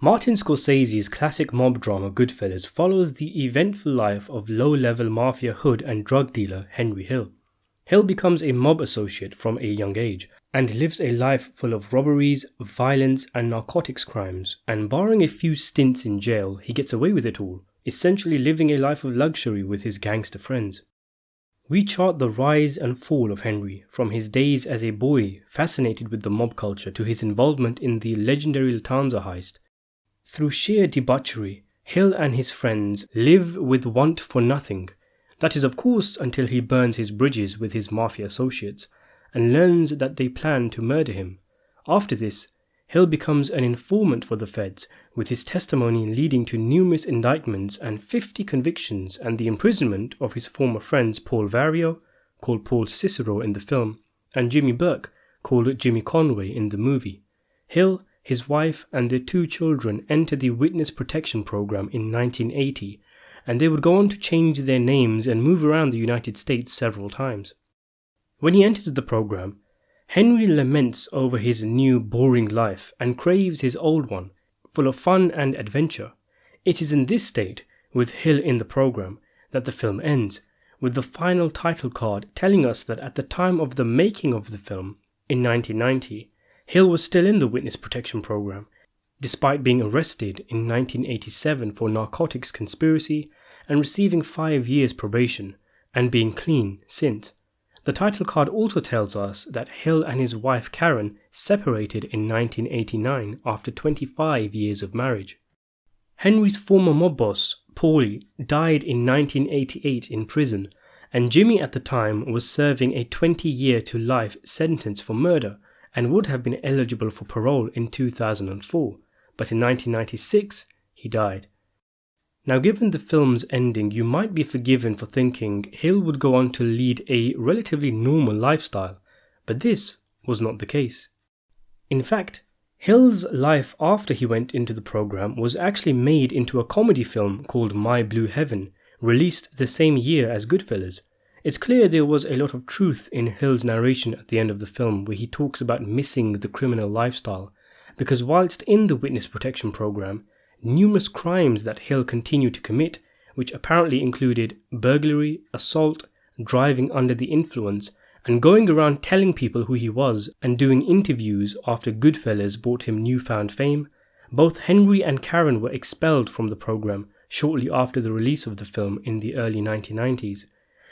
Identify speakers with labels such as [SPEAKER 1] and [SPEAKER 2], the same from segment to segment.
[SPEAKER 1] Martin Scorsese's classic mob drama Goodfellas follows the eventful life of low-level mafia hood and drug dealer Henry Hill. Hill becomes a mob associate from a young age and lives a life full of robberies, violence and narcotics crimes, and barring a few stints in jail, he gets away with it all, essentially living a life of luxury with his gangster friends. We chart the rise and fall of Henry, from his days as a boy fascinated with the mob culture to his involvement in the legendary Latanza heist. Through sheer debauchery, Hill and his friends live with want for nothing. That is, of course, until he burns his bridges with his mafia associates and learns that they plan to murder him. After this, Hill becomes an informant for the feds, with his testimony leading to numerous indictments and 50 convictions and the imprisonment of his former friends Paul Vario, called Paul Cicero in the film, and Jimmy Burke, called Jimmy Conway in the movie. Hill, his wife and their 2 children entered the Witness Protection Program in 1980, and they would go on to change their names and move around the United States several times. When he enters the program, Henry laments over his new boring life and craves his old one, full of fun and adventure. It is in this state, with Hill in the program, that the film ends, with the final title card telling us that at the time of the making of the film, in 1990, Hill was still in the Witness Protection Program, despite being arrested in 1987 for narcotics conspiracy and receiving 5 years probation, and being clean since. The title card also tells us that Hill and his wife Karen separated in 1989 after 25 years of marriage. Henry's former mob boss, Paulie, died in 1988 in prison, and Jimmy at the time was serving a 20-year to life sentence for murder and would have been eligible for parole in 2004, but in 1996 he died. Now, given the film's ending, you might be forgiven for thinking Hill would go on to lead a relatively normal lifestyle, but this was not the case. In fact, Hill's life after he went into the program was actually made into a comedy film called My Blue Heaven, released the same year as Goodfellas. It's clear there was a lot of truth in Hill's narration at the end of the film, where he talks about missing the criminal lifestyle, because whilst in the Witness Protection Program, numerous crimes that Hill continued to commit, which apparently included burglary, assault, driving under the influence, and going around telling people who he was and doing interviews after Goodfellas brought him newfound fame, both Henry and Karen were expelled from the program shortly after the release of the film in the early 1990s.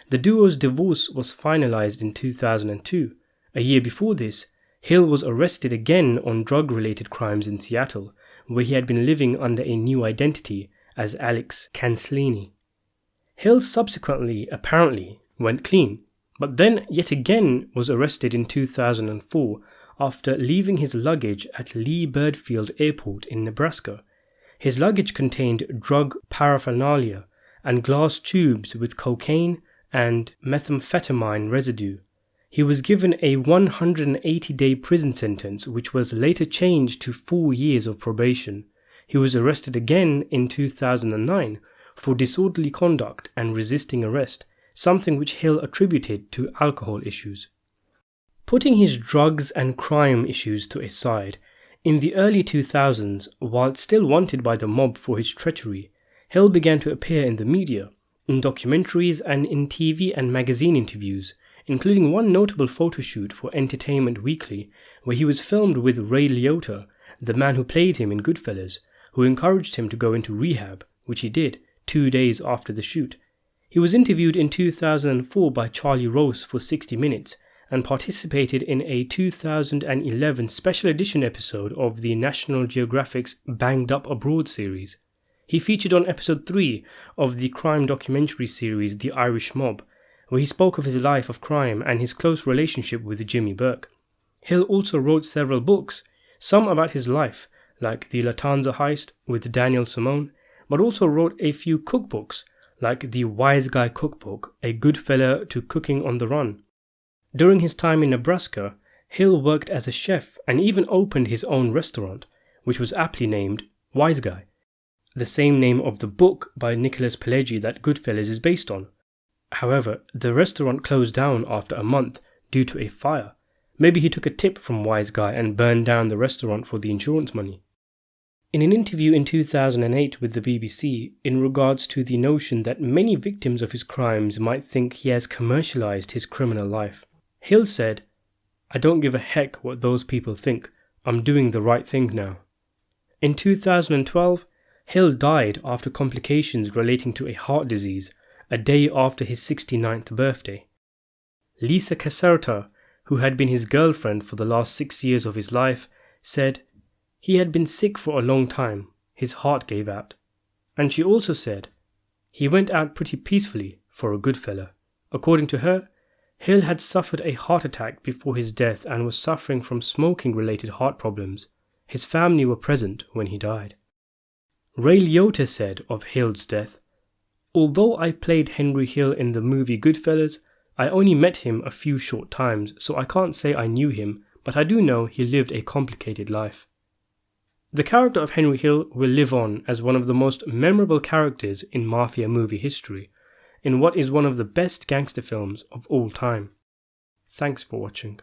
[SPEAKER 1] The duo's divorce was finalized in 2002. A year before this, Hill was arrested again on drug-related crimes in Seattle, where he had been living under a new identity as Alex Canslini. Hill subsequently, apparently, went clean, but then yet again was arrested in 2004 after leaving his luggage at Lee Birdfield Airport in Nebraska. His luggage contained drug paraphernalia and glass tubes with cocaine and methamphetamine residue. He was given a 180-day prison sentence, which was later changed to 4 years of probation. He was arrested again in 2009 for disorderly conduct and resisting arrest, something which Hill attributed to alcohol issues. Putting his drugs and crime issues to a side, in the early 2000s, while still wanted by the mob for his treachery, Hill began to appear in the media, in documentaries and in TV and magazine interviews, including one notable photo shoot for Entertainment Weekly, where he was filmed with Ray Liotta, the man who played him in Goodfellas, who encouraged him to go into rehab, which he did 2 days after the shoot. He was interviewed in 2004 by Charlie Rose for 60 Minutes and participated in a 2011 special edition episode of the National Geographic's Banged Up Abroad series. He featured on episode 3 of the crime documentary series The Irish Mob, where he spoke of his life of crime and his close relationship with Jimmy Burke. Hill also wrote several books, some about his life, like The Latanza Heist with Daniel Simone, but also wrote a few cookbooks, like The Wise Guy Cookbook, A Good Fella to Cooking on the Run. During his time in Nebraska, Hill worked as a chef and even opened his own restaurant, which was aptly named Wise Guy, the same name of the book by Nicholas Pileggi that Goodfellas is based on. However, the restaurant closed down after a month due to a fire. Maybe he took a tip from Wise Guy and burned down the restaurant for the insurance money. In an interview in 2008 with the BBC, in regards to the notion that many victims of his crimes might think he has commercialized his criminal life, Hill said, "I don't give a heck what those people think. I'm doing the right thing now." In 2012, Hill died after complications relating to a heart disease, a day after his 69th birthday. Lisa Caserta, who had been his girlfriend for the last 6 years of his life, said, "He had been sick for a long time, his heart gave out." And she also said, "He went out pretty peacefully for a good fella." According to her, Hill had suffered a heart attack before his death and was suffering from smoking-related heart problems. His family were present when he died. Ray Liotta said of Hill's death, "Although I played Henry Hill in the movie Goodfellas, I only met him a few short times, so I can't say I knew him, but I do know he lived a complicated life." The character of Henry Hill will live on as one of the most memorable characters in mafia movie history, in what is one of the best gangster films of all time. Thanks for watching.